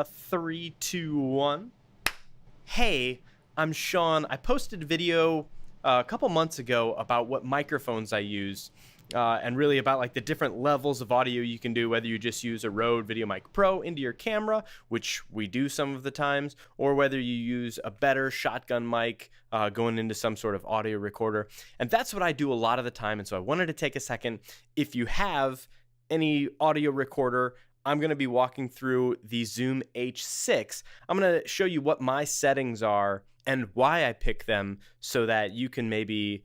Three, two, one. Hey, I'm Sean. I posted a video a couple months ago about what microphones I use, and really about like the different levels of audio you can do, whether you just use a Rode VideoMic Pro into your camera, which we do some of the times, or whether you use a better shotgun mic going into some sort of audio recorder. And that's what I do a lot of the time. And so I wanted to take a second. If you have any audio recorder, I'm going to be walking through the Zoom H6. I'm going to show you what my settings are and why I pick them so that you can maybe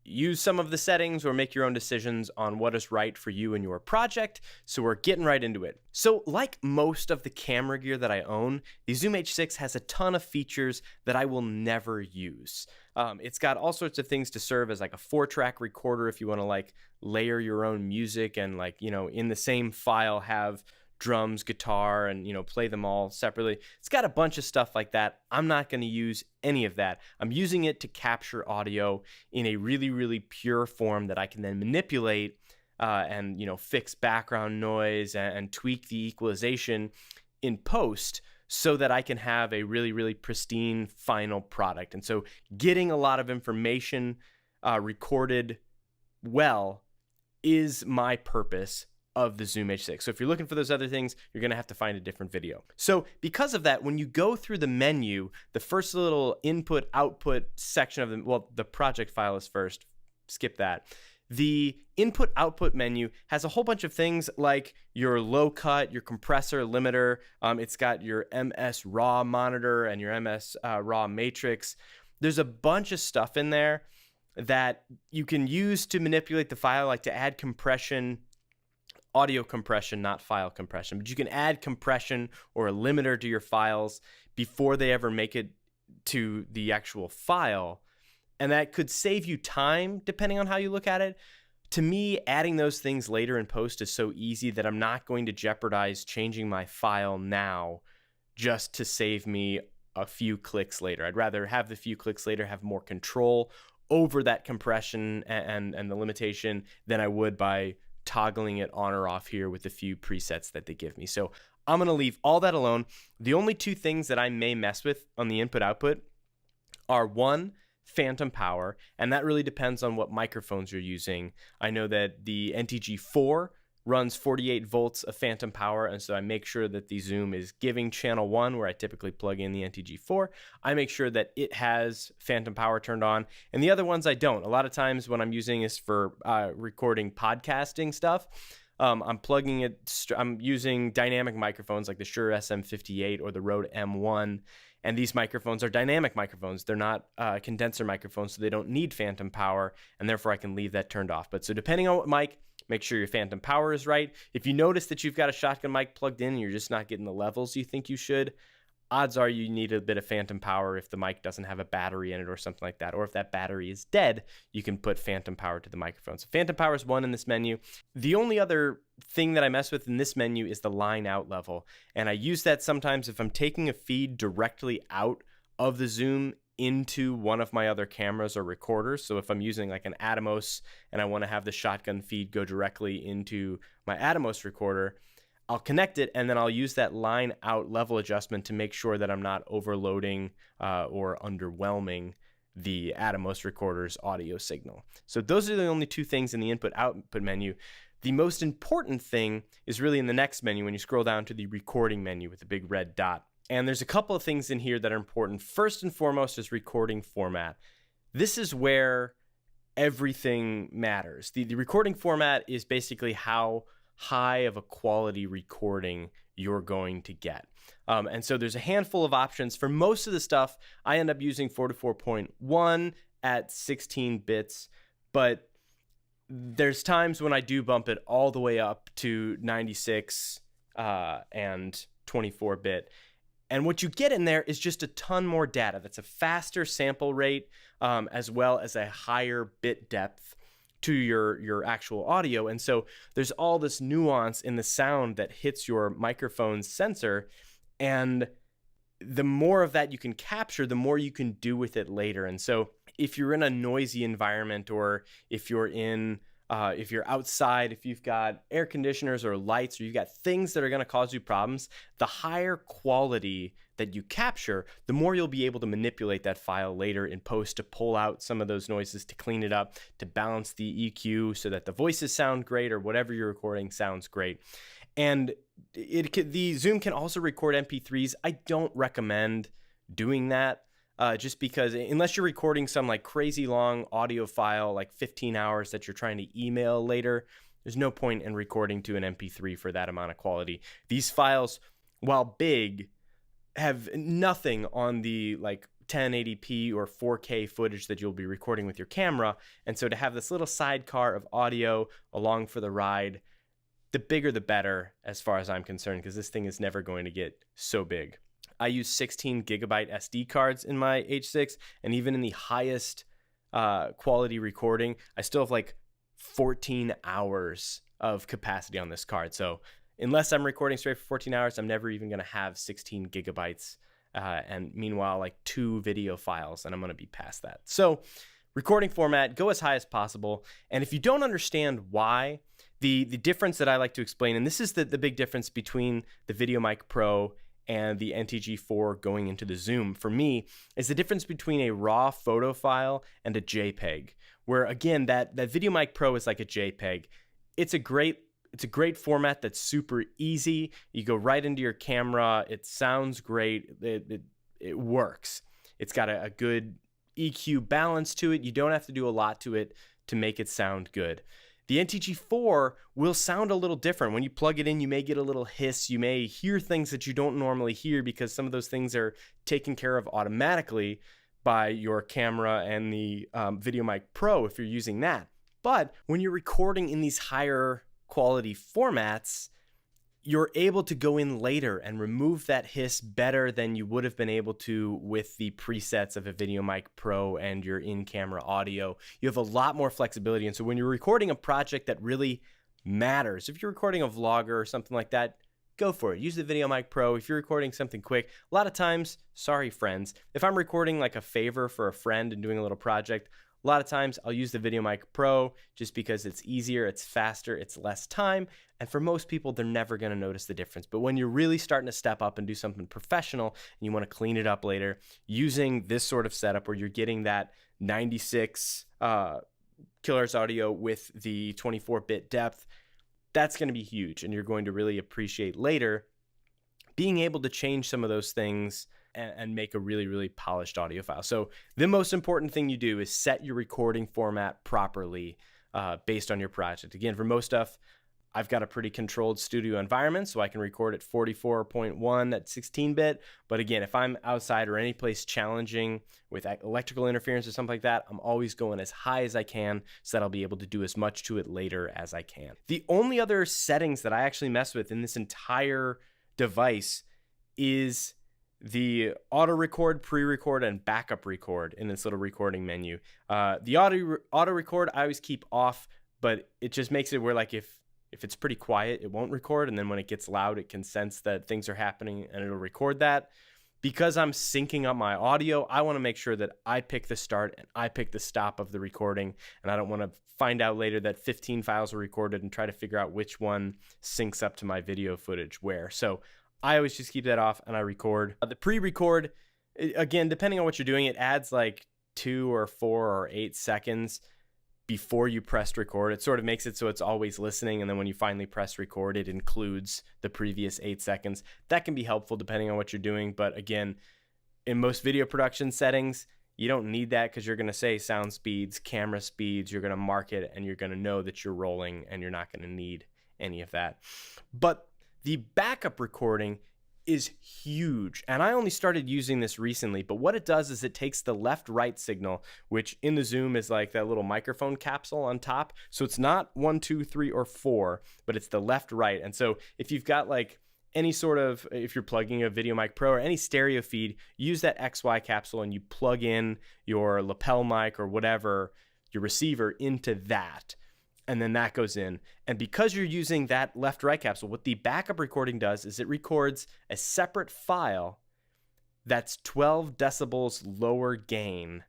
use some of the settings or make your own decisions on what is right for you and your project. So we're getting right into it. So like most of the camera gear that I own, the Zoom H6 has a ton of features that I will never use. It's got all sorts of things to serve as like a 4-track recorder if you want to like layer your own music and like, in the same file have drums, guitar, and play them all separately. It's got a bunch of stuff like that. I'm not going to use any of that. I'm using it to capture audio in a really, really pure form that I can then manipulate and fix background noise and tweak the equalization in post so that I can have a really, really pristine final product. And so getting a lot of information recorded well is my purpose of the Zoom H6. So if you're looking for those other things, you're going to have to find a different video. So because of that, when you go through the menu, the first little input output section of the project file is first, skip that. The input output menu has a whole bunch of things like your low cut, your compressor limiter. It's got your MS raw monitor and your MS raw matrix. There's a bunch of stuff in there that you can use to manipulate the file, like to add compression, audio compression, not file compression, but you can add compression or a limiter to your files before they ever make it to the actual file. And that could save you time depending on how you look at it. To me, adding those things later in post is so easy that I'm not going to jeopardize changing my file now just to save me a few clicks later. I'd rather have the few clicks later have more control over that compression and the limitation than I would by toggling it on or off here with a few presets that they give me. So I'm going to leave all that alone. The only two things that I may mess with on the input output are one, phantom power, and that really depends on what microphones you're using. I know that the NTG4 runs 48 volts of phantom power, and so I make sure that the Zoom is giving channel 1, where I typically plug in the NTG4. I make sure that it has phantom power turned on, and the other ones I don't. A lot of times when I'm using this for recording podcasting stuff, I'm using dynamic microphones like the Shure SM58 or the Rode M1, and these microphones are dynamic microphones. They're not condenser microphones, so they don't need phantom power, and therefore I can leave that turned off. But so depending on what mic, make sure your phantom power is right. If you notice that you've got a shotgun mic plugged in and you're just not getting the levels you think you should, odds are you need a bit of phantom power if the mic doesn't have a battery in it or something like that. Or if that battery is dead, you can put phantom power to the microphone. So phantom power is one in this menu. The only other thing that I mess with in this menu is the line out level. And I use that sometimes if I'm taking a feed directly out of the Zoom into one of my other cameras or recorders. So if I'm using like an Atomos and I want to have the shotgun feed go directly into my Atomos recorder, I'll connect it and then I'll use that line out level adjustment to make sure that I'm not overloading or underwhelming the Atomos recorder's audio signal. So those are the only two things in the input output menu. The most important thing is really in the next menu when you scroll down to the recording menu with the big red dot. And there's a couple of things in here that are important. First and foremost is recording format. This is where everything matters. The recording format is basically how high of a quality recording you're going to get. And so there's a handful of options. For most of the stuff, I end up using 4:4.1 at 16 bits, but there's times when I do bump it all the way up to 96 and 24-bit. And what you get in there is just a ton more data. That's a faster sample rate as well as a higher bit depth to your actual audio. And so there's all this nuance in the sound that hits your microphone's sensor. And the more of that you can capture, the more you can do with it later. And so if you're in a noisy environment or if you're in if you're outside, if you've got air conditioners or lights, or you've got things that are going to cause you problems, the higher quality that you capture, the more you'll be able to manipulate that file later in post to pull out some of those noises, to clean it up, to balance the EQ so that the voices sound great or whatever you're recording sounds great. And the Zoom can also record MP3s. I don't recommend doing that. Just because unless you're recording some like crazy long audio file, like 15 hours that you're trying to email later, there's no point in recording to an MP3 for that amount of quality. These files, while big, have nothing on the like 1080p or 4K footage that you'll be recording with your camera. And so to have this little sidecar of audio along for the ride, the bigger the better as far as I'm concerned, because this thing is never going to get so big. I use 16 gigabyte SD cards in my H6, and even in the highest quality recording, I still have like 14 hours of capacity on this card. So unless I'm recording straight for 14 hours, I'm never even going to have 16 gigabytes. And meanwhile, like 2 video files, and I'm going to be past that. So recording format, go as high as possible. And if you don't understand why, the difference that I like to explain, and this is the big difference between the VideoMic Pro and the NTG4 going into the Zoom, for me, is the difference between a raw photo file and a JPEG, where again, that VideoMic Pro is like a JPEG. It's a great format that's super easy. You go right into your camera. It sounds great. It works. It's got a good EQ balance to it. You don't have to do a lot to it to make it sound good. The NTG4 will sound a little different. When you plug it in, you may get a little hiss. You may hear things that you don't normally hear because some of those things are taken care of automatically by your camera and the VideoMic Pro if you're using that. But when you're recording in these higher quality formats, you're able to go in later and remove that hiss better than you would have been able to with the presets of a VideoMic Pro and your in-camera audio. You have a lot more flexibility. And so when you're recording a project that really matters, if you're recording a vlogger or something like that, go for it. Use the VideoMic Pro. If you're recording something quick, a lot of times, sorry friends, if I'm recording like a favor for a friend and doing a little project, a lot of times I'll use the VideoMic Pro just because it's easier, it's faster, it's less time. And for most people, they're never going to notice the difference. But when you're really starting to step up and do something professional and you want to clean it up later, using this sort of setup where you're getting that 96 kHz audio with the 24-bit depth, that's going to be huge. And you're going to really appreciate later being able to change some of those things and make a really, really polished audio file. So the most important thing you do is set your recording format properly based on your project. Again, for most stuff, I've got a pretty controlled studio environment, so I can record at 44.1 at 16-bit. But again, if I'm outside or any place challenging with electrical interference or something like that, I'm always going as high as I can so that I'll be able to do as much to it later as I can. The only other settings that I actually mess with in this entire device is the auto record, pre-record, and backup record in this little recording menu. The auto record I always keep off, but it just makes it where like if it's pretty quiet, it won't record, and then when it gets loud, it can sense that things are happening and it'll record that. Because I'm syncing up my audio, I want to make sure that I pick the start and I pick the stop of the recording, and I don't want to find out later that 15 files were recorded and try to figure out which one syncs up to my video footage where. So I always just keep that off and I record. The pre-record, again, depending on what you're doing, it adds like 2 or 4 or 8 seconds before you press record. It sort of makes it so it's always listening, and then when you finally press record, it includes the previous 8 seconds. That can be helpful depending on what you're doing, but again, in most video production settings, you don't need that because you're going to say sound speeds, camera speeds, you're going to mark it, and you're going to know that you're rolling, and you're not going to need any of that. But the backup recording is huge, and I only started using this recently, but what it does is it takes the left-right signal, which in the Zoom is like that little microphone capsule on top, so it's not 1, 2, 3, or 4, but it's the left-right. And so if you've got like any sort of, if you're plugging a VideoMic Pro or any stereo feed, use that XY capsule and you plug in your lapel mic or whatever, your receiver into that. And then that goes in. And because you're using that left-right capsule, what the backup recording does is it records a separate file that's 12 decibels lower gain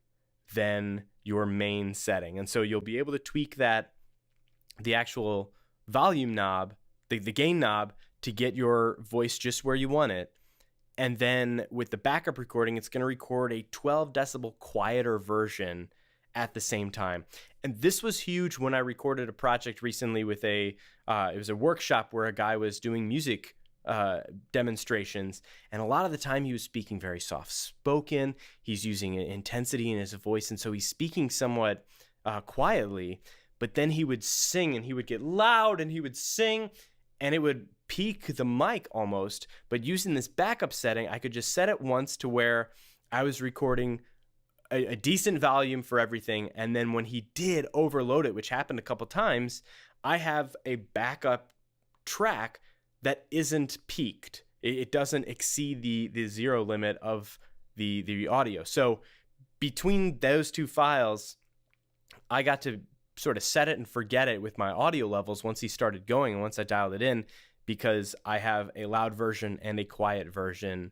than your main setting. And so you'll be able to tweak that the actual volume knob, the gain knob, to get your voice just where you want it. And then with the backup recording, it's going to record a 12 decibel quieter version at the same time. And this was huge when I recorded a project recently with it was a workshop where a guy was doing music demonstrations, and a lot of the time he was speaking very soft spoken. He's using intensity in his voice, and so he's speaking somewhat quietly, but then he would sing and he would get loud and he would sing and it would peak the mic almost. But using this backup setting, I could just set it once to where I was recording a decent volume for everything, and then when he did overload it, which happened a couple times, I have a backup track that isn't peaked. It doesn't exceed the zero limit of the audio. So between those two files, I got to sort of set it and forget it with my audio levels once he started going and once I dialed it in, because I have a loud version and a quiet version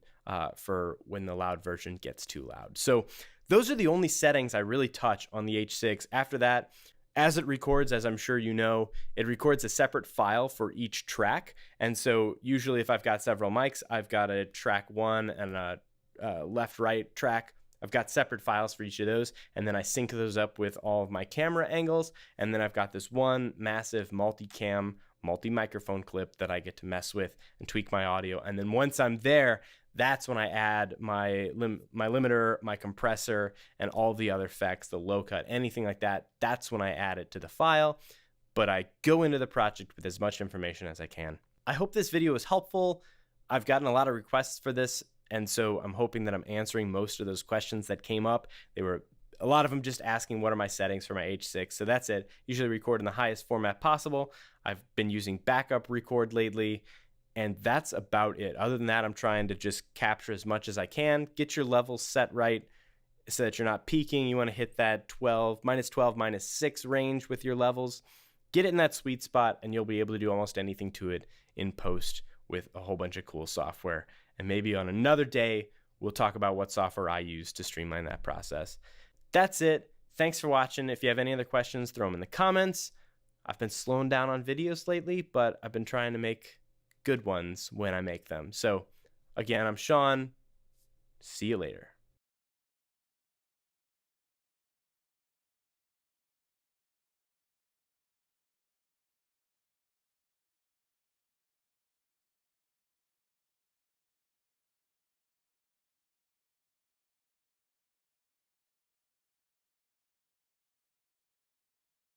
for when the loud version gets too loud. So those are the only settings I really touch on the H6. After that, as it records, as I'm sure you know, it records a separate file for each track. And so usually if I've got several mics, I've got a track 1 and a left-right track. I've got separate files for each of those, and then I sync those up with all of my camera angles, and then I've got this one massive multi-cam, multi-microphone clip that I get to mess with and tweak my audio. And then once I'm there, that's when I add my limiter, my compressor, and all the other effects, the low cut, anything like that. That's when I add it to the file, but I go into the project with as much information as I can. I hope this video was helpful. I've gotten a lot of requests for this, and so I'm hoping that I'm answering most of those questions that came up. They were a lot of them just asking what are my settings for my H6. So that's it. Usually record in the highest format possible. I've been using backup record lately, and that's about it. Other than that, I'm trying to just capture as much as I can, get your levels set right so that you're not peaking. You want to hit that -12, -6 range with your levels. Get it in that sweet spot, and you'll be able to do almost anything to it in post with a whole bunch of cool software. And maybe on another day, we'll talk about what software I use to streamline that process. That's it. Thanks for watching. If you have any other questions, throw them in the comments. I've been slowing down on videos lately, but I've been trying to make good ones when I make them. So again, I'm Sean. See you later.